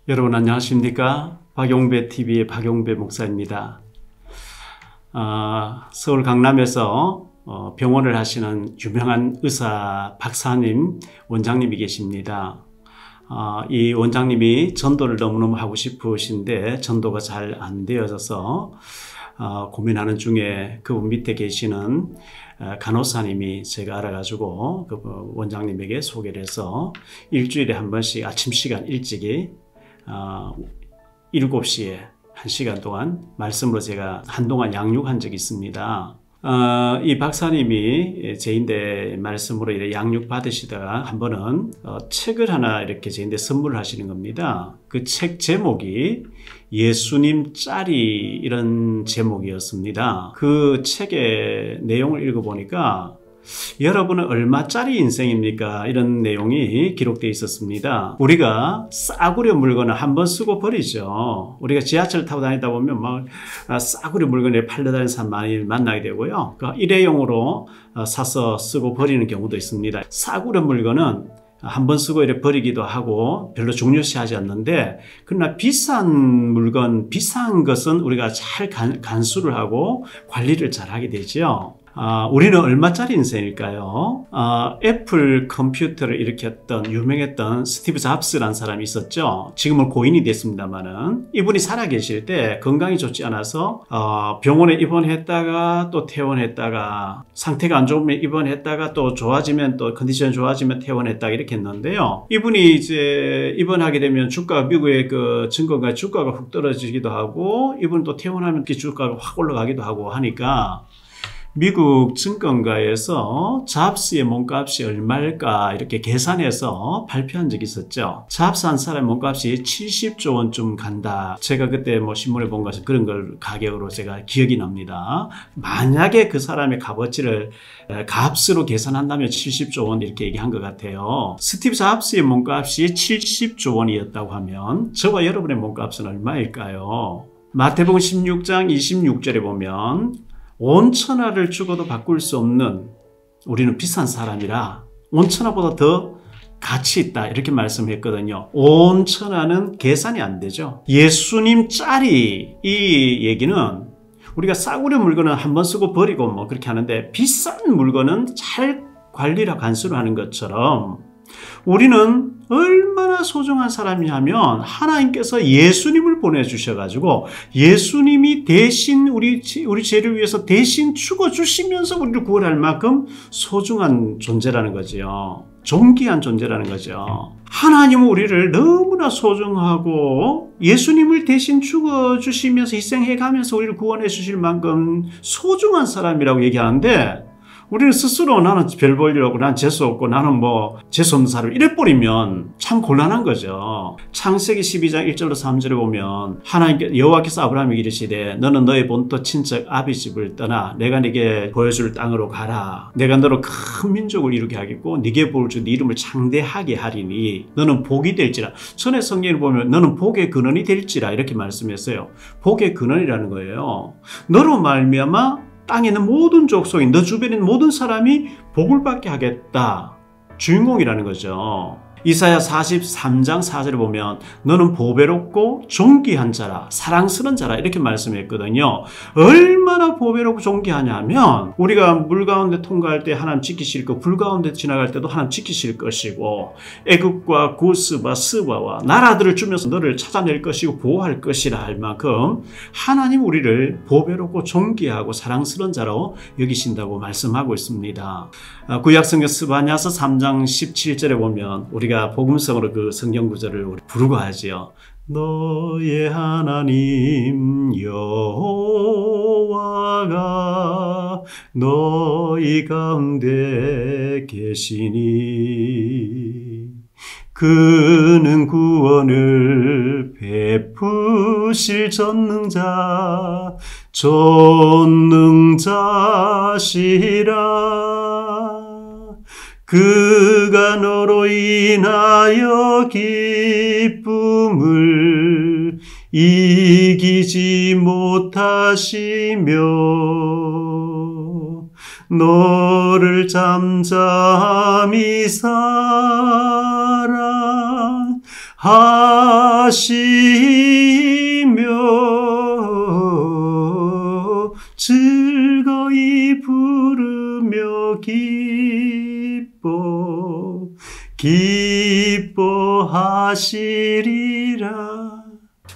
여러분 안녕하십니까? 박용배TV의 박용배 목사입니다. 서울 강남에서 병원을 하시는 유명한 의사 박사님, 원장님이 계십니다. 이 원장님이 전도를 너무너무 하고 싶으신데 전도가 잘 안 되어져서 고민하는 중에 그분 밑에 계시는 간호사님이 제가 알아가지고 그 원장님에게 소개를 해서 일주일에 한 번씩 아침 시간 일찍이 7시에 1시간 동안 말씀으로 제가 한동안 양육한 적이 있습니다. 이 박사님이 제인데 말씀으로 이렇게 양육 받으시다가 한 번은 책을 하나 이렇게 제인데 선물을 하시는 겁니다. 그 책 제목이 예수님 짤이 이런 제목이었습니다. 그 책의 내용을 읽어보니까 여러분은 얼마짜리 인생입니까? 이런 내용이 기록되어 있었습니다. 우리가 싸구려 물건을 한번 쓰고 버리죠. 우리가 지하철 타고 다니다 보면 막 싸구려 물건을 팔러 다니는 사람 많이 만나게 되고요. 일회용으로 사서 쓰고 버리는 경우도 있습니다. 싸구려 물건은 한번 쓰고 이렇게 버리기도 하고 별로 중요시하지 않는데, 그러나 비싼 물건, 비싼 것은 우리가 잘 간수를 하고 관리를 잘 하게 되죠. 우리는 얼마짜리 인생일까요? 애플 컴퓨터를 일으켰던 유명했던 스티브 잡스라는 사람이 있었죠. 지금은 고인이 됐습니다만은 이분이 살아계실 때 건강이 좋지 않아서 병원에 입원했다가 또 퇴원했다가, 상태가 안 좋으면 입원했다가 또 좋아지면 또 컨디션 좋아지면 퇴원했다가 이렇게 했는데요. 이분이 이제 입원하게 되면 주가가, 미국의 그 증권가 주가가 훅 떨어지기도 하고, 이분 또 퇴원하면 주가가 확 올라가기도 하고 하니까 미국 증권가에서 잡스의 몸값이 얼마일까 이렇게 계산해서 발표한 적이 있었죠. 잡스 한 사람의 몸값이 70조 원쯤 간다. 제가 그때 신문에 본 것은 그런 걸 가격으로 제가 기억이 납니다. 만약에 그 사람의 값어치를 값으로 계산한다면 70조 원 이렇게 얘기한 것 같아요. 스티브 잡스의 몸값이 70조 원이었다고 하면 저와 여러분의 몸값은 얼마일까요? 마태복음 16장 26절에 보면 온천하를 주고도 바꿀 수 없는, 우리는 비싼 사람이라 온천하보다 더 가치 있다 이렇게 말씀했거든요. 온천하는 계산이 안 되죠. 예수님 짤이, 이 얘기는 우리가 싸구려 물건은 한번 쓰고 버리고 그렇게 하는데, 비싼 물건은 잘 관리를 간수를 하는 것처럼 우리는 얼마나 소중한 사람이냐면, 하나님께서 예수님을 보내주셔가지고 예수님이 대신 우리 죄를 위해서 대신 죽어주시면서 우리를 구원할 만큼 소중한 존재라는 거죠. 존귀한 존재라는 거죠. 하나님은 우리를 너무나 소중하고 예수님을 대신 죽어주시면서 희생해가면서 우리를 구원해 주실 만큼 소중한 사람이라고 얘기하는데, 우리는 스스로 나는 별 볼 일 없고 난 재수 없고 나는 재수 없는 사람 이래버리면 참 곤란한 거죠. 창세기 12장 1절로 3절에 보면 하나님께, 여호와께서 아브라함에게 이르시되 너는 너의 본토 친척 아비 집을 떠나 내가 네게 보여줄 땅으로 가라. 내가 너로 큰 민족을 이루게 하겠고 네게 보여줄 네 이름을 창대하게 하리니 너는 복이 될지라. 전에 성경을 보면 너는 복의 근원이 될지라 이렇게 말씀했어요. 복의 근원이라는 거예요. 너로 말미암아 땅에 있는 모든 족속이, 너 주변에 있는 모든 사람이 복을 받게 하겠다. 주인공이라는 거죠. 이사야 43장 4절에 보면 너는 보배롭고 존귀한 자라, 사랑스러운 자라 이렇게 말씀했거든요. 얼마나 보배롭고 존귀하냐면, 우리가 물 가운데 통과할 때 하나님 지키실 것, 불 가운데 지나갈 때도 하나님 지키실 것이고, 애굽과 구스바 스바와 나라들을 주면서 너를 찾아낼 것이고 보호할 것이라 할 만큼 하나님 우리를 보배롭고 존귀하고 사랑스러운 자로 여기신다고 말씀하고 있습니다. 구약성경 스바냐서 3장 17절에 보면 우리가 복음성으로 그 성경 구절을 부르고 하지요. 너의 하나님 여호와가 너희 가운데 계시니 그는 구원을 베푸실 전능자시라. 그가 너로 인하여 기쁨을 이기지 못하시며 너를 잠잠히 사랑 하시며 즐거이 부르며 기뻐하시리라.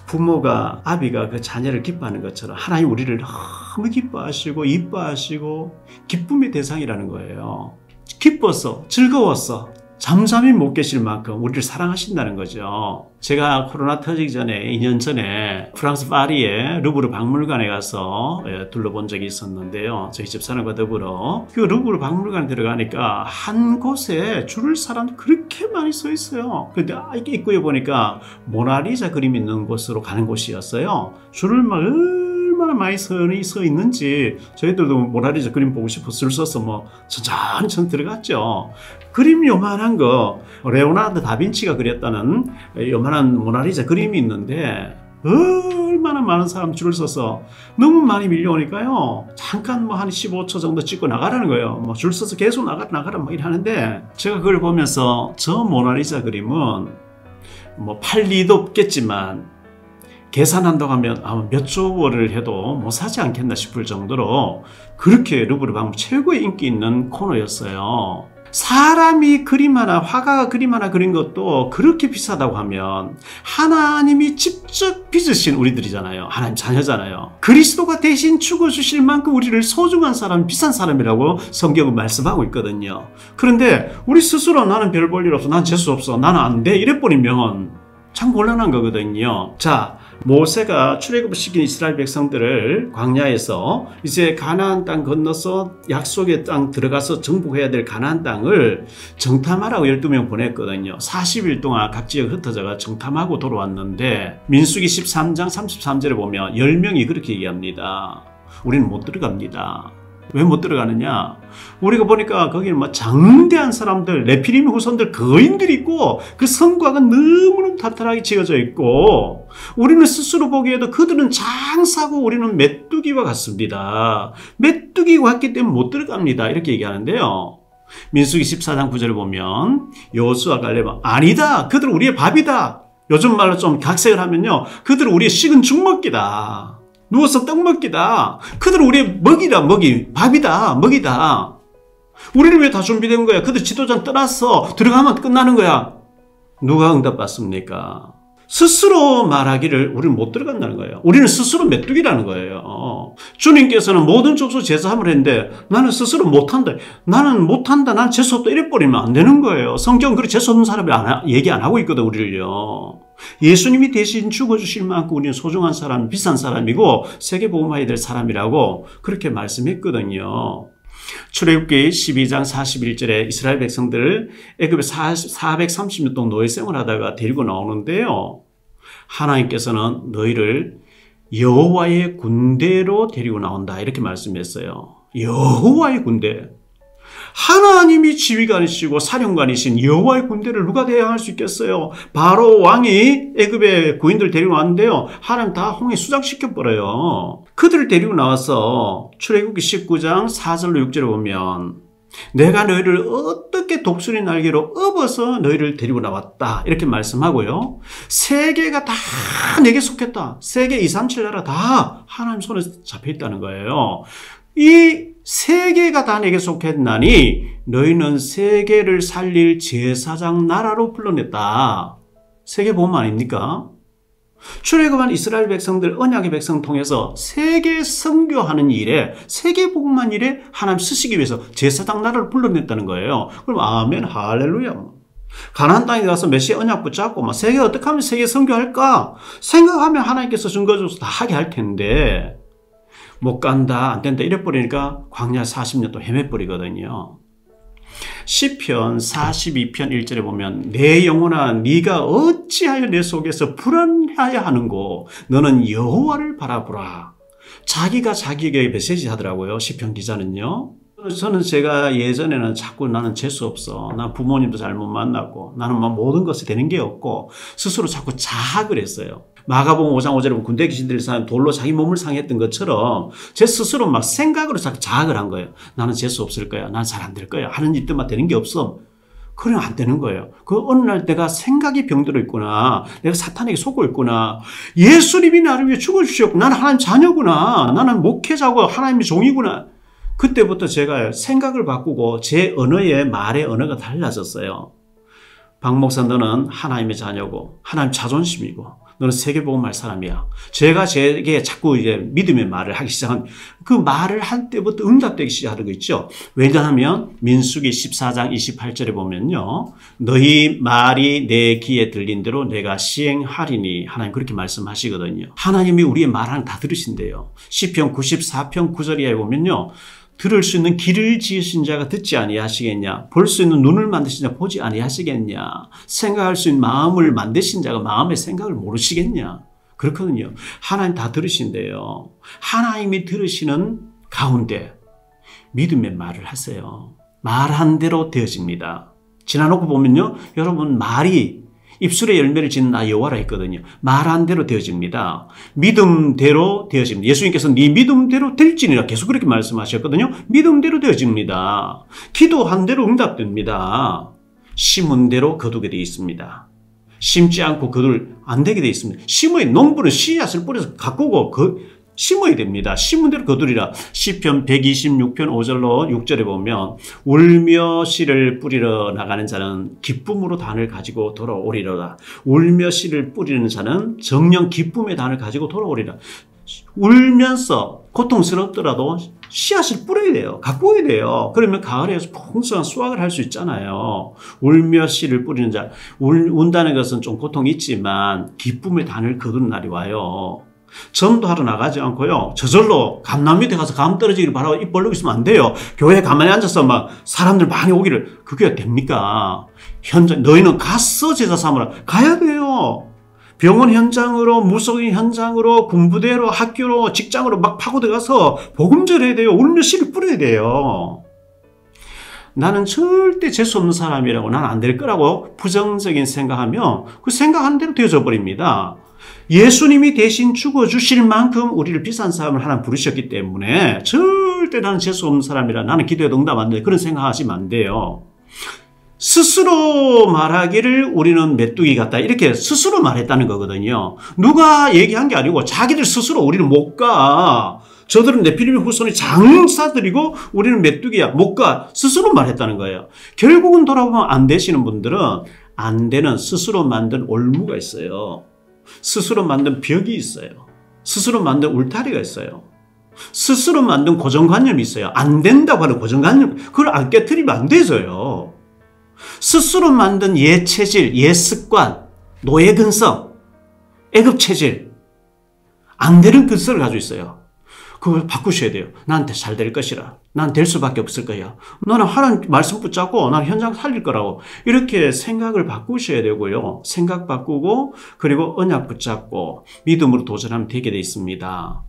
부모가 아비가 그 자녀를 기뻐하는 것처럼 하나님 우리를 너무 기뻐하시고 이뻐하시고 기쁨의 대상이라는 거예요. 기뻐서 즐거웠어 잠잠히 못 계실 만큼 우리를 사랑하신다는 거죠. 제가 코로나 터지기 전에 2년 전에 프랑스 파리의 루브르 박물관에 가서 둘러본 적이 있었는데요. 저희 집사람과 더불어 그 루브르 박물관에 들어가니까 한 곳에 줄을 사람들이 그렇게 많이 서 있어요. 근데 입구에 보니까 모나리자 그림 있는 곳으로 가는 곳이었어요. 줄을 막 얼마나 많이 서 있는지 저희들도 모나리자 그림 보고 싶어서 줄 서서 뭐 천천히 들어갔죠. 그림 요만한 거 레오나르도 다빈치가 그렸다는 요만한 모나리자 그림이 있는데 얼마나 많은 사람 줄을 서서 너무 많이 밀려오니까요. 잠깐 뭐 한 15초 정도 찍고 나가라는 거예요. 뭐 줄 서서 계속 나가라 뭐 이러는데 제가 그걸 보면서 저 모나리자 그림은 뭐 팔 리도 없겠지만 계산한다고 하면 아마 몇 조 원을 해도 못 사지 않겠나 싶을 정도로 그렇게 루브르 박물관 최고의 인기 있는 코너였어요. 사람이 그림 하나, 화가가 그림 하나 그린 것도 그렇게 비싸다고 하면 하나님이 직접 빚으신 우리들이잖아요. 하나님 자녀잖아요. 그리스도가 대신 죽어주실 만큼 우리를 소중한 사람, 비싼 사람이라고 성경은 말씀하고 있거든요. 그런데 우리 스스로 나는 별 볼 일 없어, 난 재수 없어, 나는 안 돼 이래버리면 참 곤란한 거거든요. 자, 모세가 출애굽을 시킨 이스라엘 백성들을 광야에서 이제 가나안 땅 건너서 약속의 땅 들어가서 정복해야 될 가나안 땅을 정탐하라고 12명 보냈거든요. 40일 동안 각 지역 흩어져가 정탐하고 돌아왔는데 민수기 13장 33절에 보면 10명이 그렇게 얘기합니다. 우리는 못 들어갑니다. 왜 못 들어가느냐? 우리가 보니까 거기는 뭐 장대한 사람들, 네피림 후손들, 거인들이 있고 그 성곽은 너무너무 탄탄하게 지어져 있고 우리는 스스로 보기에도 그들은 장사고 우리는 메뚜기와 같습니다. 메뚜기와 같기 때문에 못 들어갑니다. 이렇게 얘기하는데요. 민수기 14장 9절을 보면 여호수아 갈렙은 아니다. 그들은 우리의 밥이다. 요즘 말로 좀 각색을 하면요. 그들은 우리의 식은 죽먹기다. 누워서 떡 먹기다. 그들은 우리의 먹이다, 먹이. 밥이다, 먹이다. 우리는 왜 다 준비된 거야? 그들 지도자는 떠났어. 들어가면 끝나는 거야. 누가 응답받습니까? 스스로 말하기를 우리는 못 들어간다는 거예요. 우리는 스스로 메뚜기라는 거예요. 주님께서는 모든 족속 제사함을 했는데 나는 스스로 못한다. 나는 못한다. 나는 재수없다. 이래버리면 안 되는 거예요. 성경은 그렇게 재수없는 사람이 얘기 안 하고 있거든, 우리를요. 예수님이 대신 죽어주실 만큼 우리는 소중한 사람, 비싼 사람이고 세계복음화해야 될 사람이라고 그렇게 말씀했거든요. 출애굽기 12장 41절에 이스라엘 백성들을 애굽에 430년 동안 노예 생활하다가 데리고 나오는데요. 하나님께서는 너희를 여호와의 군대로 데리고 나온다 이렇게 말씀했어요. 여호와의 군대. 하나님이 지휘관이시고 사령관이신 여호와의 군대를 누가 대항할 수 있겠어요? 바로 왕이 애굽에 군인들 데리고 왔는데요. 하나님 다 홍해 수장시켜버려요. 그들을 데리고 나와서 출애굽기 19장 4절로 6절에 보면 내가 너희를 어떻게 독수리 날개로 업어서 너희를 데리고 나왔다 이렇게 말씀하고요. 세계가 다 내게 속했다. 세계 237 나라 다 하나님 손에 잡혀있다는 거예요. 이 세계가 다 내게 속했나니 너희는 세계를 살릴 제사장 나라로 불러냈다. 세계복음 아닙니까? 출애굽한 이스라엘 백성들, 언약의 백성 통해서 세계 선교하는 일에, 세계복음만 일에 하나님 쓰시기 위해서 제사장 나라를 불러냈다는 거예요. 그럼 아멘, 할렐루야. 가나안 땅에 가서 메시아 언약 붙잡고 막 세계 어떻게 하면 세계 선교할까 생각하면 하나님께서 증거 줘서 다 하게 할 텐데 못 간다, 안 된다 이래버리니까 광야 40년 동안 헤매버리거든요. 시편 42편 1절에 보면 내 영혼아 네가 어찌하여 내 속에서 불안하여 하는고 너는 여호와를 바라보라. 자기가 자기에게 메시지 하더라고요. 시편 기자는요. 저는 제가 예전에는 자꾸 나는 재수 없어. 난 부모님도 잘못 만났고 나는 막 모든 것이 되는 게 없고 스스로 자꾸 자학을 했어요. 마가복음 5장 5절에 보면 군대 귀신들이 사람 돌로 자기 몸을 상했던 것처럼 제 스스로 막 생각으로 자꾸 자학을 한 거예요. 나는 재수 없을 거야. 난 잘 안 될 거야. 하는 일들만 되는 게 없어. 그러면 안 되는 거예요. 그 어느 날 내가 생각이 병들어 있구나. 내가 사탄에게 속고 있구나. 예수님이 나를 위해 죽어주셨고 나는 하나님 자녀구나. 나는 목회자고 하나님의 종이구나. 그때부터 제가 생각을 바꾸고 제 언어의 말의 언어가 달라졌어요. 박 목사 너는 하나님의 자녀고 하나님 자존심이고 너는 세계복음할 사람이야. 제가 제게 자꾸 이제 믿음의 말을 하기 시작한 그 말을 할 때부터 응답되기 시작하는 거 있죠. 왜냐하면 민수기 14장 28절에 보면요. 너희 말이 내 귀에 들린 대로 내가 시행하리니 하나님 그렇게 말씀하시거든요. 하나님이 우리의 말을 다 들으신대요. 시편 94편 9절에 보면요. 들을 수 있는 귀를 지으신 자가 듣지 아니하시겠냐? 볼 수 있는 눈을 만드신 자 보지 아니하시겠냐? 생각할 수 있는 마음을 만드신 자가 마음의 생각을 모르시겠냐? 그렇거든요. 하나님 다 들으신대요. 하나님이 들으시는 가운데 믿음의 말을 하세요. 말한 대로 되어집니다. 지나놓고 보면요. 여러분 말이 입술의 열매를 짓는 나 여호와라 했거든요. 말한 대로 되어집니다. 믿음대로 되어집니다. 예수님께서 네 믿음대로 될지니라 계속 그렇게 말씀하셨거든요. 믿음대로 되어집니다. 기도한 대로 응답됩니다. 심은 대로 거두게 되어 있습니다. 심지 않고 거둘 안 되게 되어 있습니다. 심어야 농부는 씨앗을 뿌려서 가꾸고 심어야 됩니다. 심은 대로 거두리라. 시편 126편 5절로 6절에 보면 울며 씨를 뿌리러 나가는 자는 기쁨으로 단을 가지고 돌아오리라. 울며 씨를 뿌리는 자는 정령 기쁨의 단을 가지고 돌아오리라. 울면서 고통스럽더라도 씨앗을 뿌려야 돼요. 가꾸어야 돼요. 그러면 가을에 풍성한 수확을 할 수 있잖아요. 울며 씨를 뿌리는 자. 운다는 것은 좀 고통이 있지만 기쁨의 단을 거두는 날이 와요. 전도하러 나가지 않고요. 저절로 감람 밑에 가서 감 떨어지기를 바라고 입 벌리고 있으면 안 돼요. 교회에 가만히 앉아서 막 사람들 많이 오기를 그게 됩니까? 현장 너희는 가서 제자 삼으라. 가야 돼요. 병원 현장으로 무속인 현장으로 군부대로 학교로 직장으로 막 파고 들어가서 복음 전해야 돼요. 울며 씨를 뿌려야 돼요. 나는 절대 재수 없는 사람이라고 나는 안 될 거라고 부정적인 생각하면 그 생각하는 대로 되어져 버립니다. 예수님이 대신 죽어주실 만큼 우리를 비싼 사람을 하나 부르셨기 때문에 절대 나는 재수 없는 사람이라 나는 기도해도 응답 안 돼. 그런 생각하시면 안 돼요. 스스로 말하기를 우리는 메뚜기 같다. 이렇게 스스로 말했다는 거거든요. 누가 얘기한 게 아니고 자기들 스스로 우리는 못 가. 저들은 네피림의 후손이 장사들이고 우리는 메뚜기야. 못 가. 스스로 말했다는 거예요. 결국은 돌아보면 안 되시는 분들은 안 되는 스스로 만든 올무가 있어요. 스스로 만든 벽이 있어요. 스스로 만든 울타리가 있어요. 스스로 만든 고정관념이 있어요. 안 된다고 하는 고정관념. 그걸 안 깨트리면 안 되져요. 스스로 만든 예체질, 예습관, 노예근성, 애급체질. 안 되는 근성을 가지고 있어요. 그걸 바꾸셔야 돼요. 나한테 잘 될 것이라. 난 될 수밖에 없을 거야. 너는 하나님 말씀 붙잡고 나는 현장 살릴 거라고. 이렇게 생각을 바꾸셔야 되고요. 생각 바꾸고 그리고 언약 붙잡고 믿음으로 도전하면 되게 돼 있습니다.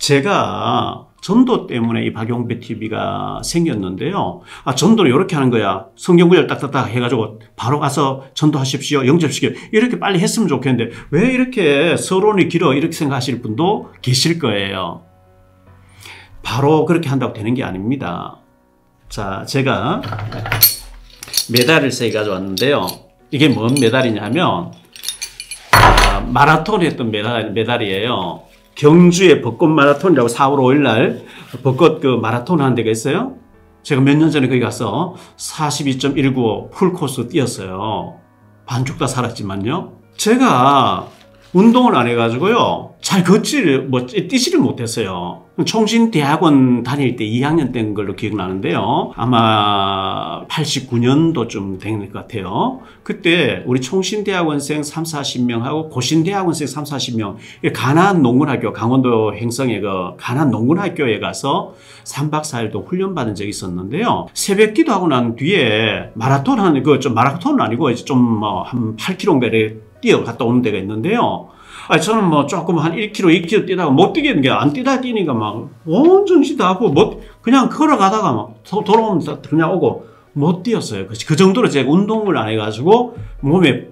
제가 전도 때문에 이 박용배 TV가 생겼는데요. 전도를 이렇게 하는 거야. 성경 구절 딱딱딱 해가지고 바로 가서 전도하십시오. 영접시켜. 이렇게 빨리 했으면 좋겠는데 왜 이렇게 서론이 길어? 이렇게 생각하실 분도 계실 거예요. 바로 그렇게 한다고 되는 게 아닙니다. 자, 제가 메달을 3개 가져왔는데요. 이게 뭔 메달이냐면 마라톤 했던 메달이에요. 경주의 벚꽃 마라톤이라고 4월 5일 날 벚꽃 그 마라톤 하는 데가 있어요. 제가 몇 년 전에 거기 가서 42.195 풀코스 뛰었어요. 반죽 다 살았지만요. 제가 운동을 안 해가지고요. 잘 뛰지를 못했어요. 총신대학원 다닐 때 2학년 때인 걸로 기억나는데요. 아마 89년도쯤 된 것 같아요. 그때 우리 총신대학원생 3, 40명하고 고신대학원생 3, 40명 가난 농군학교 강원도 횡성의 그 가난 농군학교에 가서 3박 4일도 훈련받은 적이 있었는데요. 새벽 기도하고 난 뒤에 마라톤 하는 마라톤은 아니고 좀 한 8km 뛰어갔다 오는 데가 있는데요. 저는 조금 한 1km, 2km 뛰다가 못 뛰겠는 게 안 뛰니까 막 온 정신 다 하고 그냥 걸어가다가 막 돌아오면서 그냥 오고 못 뛰었어요. 그 정도로 제가 운동을 안 해가지고 몸에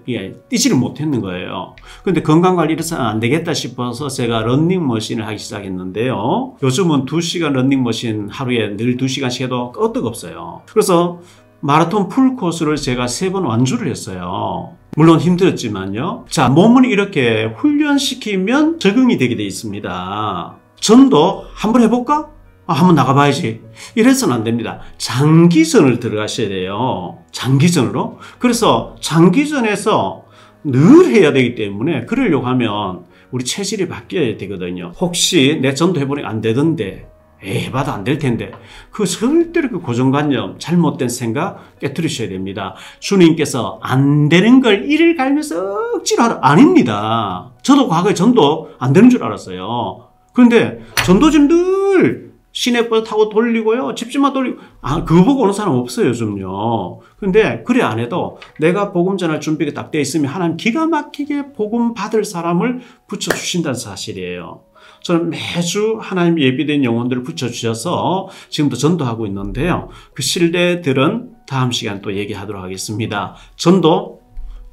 뛰지를 못했는 거예요. 근데 건강관리 이래서는 안 되겠다 싶어서 제가 러닝머신을 하기 시작했는데요. 요즘은 2시간 러닝머신 하루에 늘 2시간씩 해도 끄떡없어요. 그래서 마라톤 풀 코스를 제가 3번 완주를 했어요. 물론 힘들었지만요. 자, 몸을 이렇게 훈련시키면 적응이 되게 돼 있습니다. 전도 한번 해볼까? 한번 나가봐야지. 이래서는 안 됩니다. 장기전을 들어가셔야 돼요. 장기전으로. 그래서 장기전에서 늘 해야 되기 때문에 그러려고 하면 우리 체질이 바뀌어야 되거든요. 혹시 내 전도 해보니 안 되던데, 해봐도 안 될 텐데, 그 절대로 그 고정관념, 잘못된 생각 깨뜨리셔야 됩니다. 주님께서 안 되는 걸 이를 갈면서 억지로 하라. 아닙니다. 저도 과거에 전도 안 되는 줄 알았어요. 그런데 전도지는 늘 시내버스 타고 돌리고요. 집집만 돌리고. 그거 보고 오는 사람 없어요, 요즘요. 근데 그래 안 해도 내가 복음 전할 준비가 딱 돼 있으면 하나님 기가 막히게 복음 받을 사람을 붙여주신다는 사실이에요. 저는 매주 하나님 예비된 영혼들을 붙여주셔서 지금도 전도하고 있는데요. 그 실례들은 다음 시간 또 얘기하도록 하겠습니다. 전도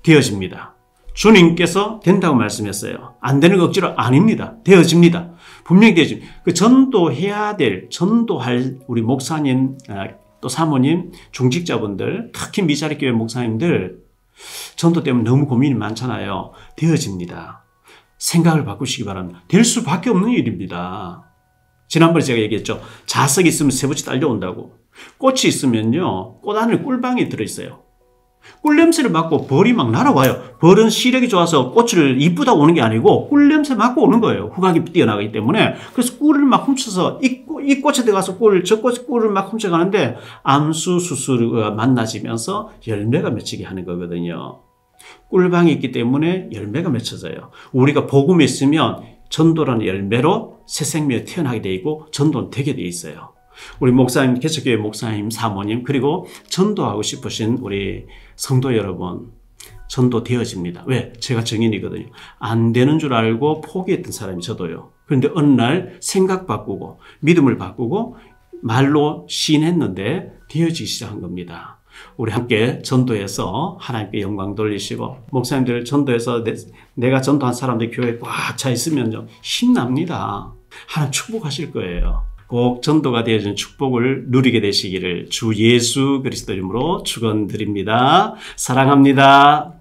되어집니다. 주님께서 된다고 말씀했어요. 안 되는 거 억지로 아닙니다. 되어집니다. 분명히 되어집니다. 그 전도해야 될, 전도할 우리 목사님, 또 사모님, 중직자분들, 특히 미자리 교회 목사님들, 전도 때문에 너무 고민이 많잖아요. 되어집니다. 생각을 바꾸시기 바랍니다. 될 수밖에 없는 일입니다. 지난번에 제가 얘기했죠. 자석이 있으면 새붙이 딸려온다고. 꽃이 있으면요, 꽃 안에 꿀방이 들어있어요. 꿀냄새를 맡고 벌이 막 날아와요. 벌은 시력이 좋아서 꽃을 이쁘다고 오는 게 아니고 꿀냄새 맡고 오는 거예요. 후각이 뛰어나기 때문에. 그래서 꿀을 막 훔쳐서 이 꽃에 들어가서 저 꽃에 꿀을 막 훔쳐가는데 암수, 수수가 만나지면서 열매가 맺히게 하는 거거든요. 꿀방이 있기 때문에 열매가 맺혀져요. 우리가 복음이 있으면 전도라는 열매로 새 생명이 태어나게 돼 있고 전도는 되게 돼 있어요. 우리 목사님, 개척교회 목사님, 사모님, 그리고 전도하고 싶으신 우리 성도 여러분, 전도 되어집니다. 왜? 제가 증인이거든요. 안 되는 줄 알고 포기했던 사람이 저도요. 그런데 어느 날 생각 바꾸고 믿음을 바꾸고 말로 시인했는데 되어지기 시작한 겁니다. 우리 함께 전도해서 하나님께 영광 돌리시고, 목사님들 전도해서 내가 전도한 사람들 교회에 꽉 차 있으면요, 힘납니다. 하나님 축복하실 거예요. 꼭 전도가 되어진 축복을 누리게 되시기를 주 예수 그리스도 이름으로 축원드립니다. 사랑합니다.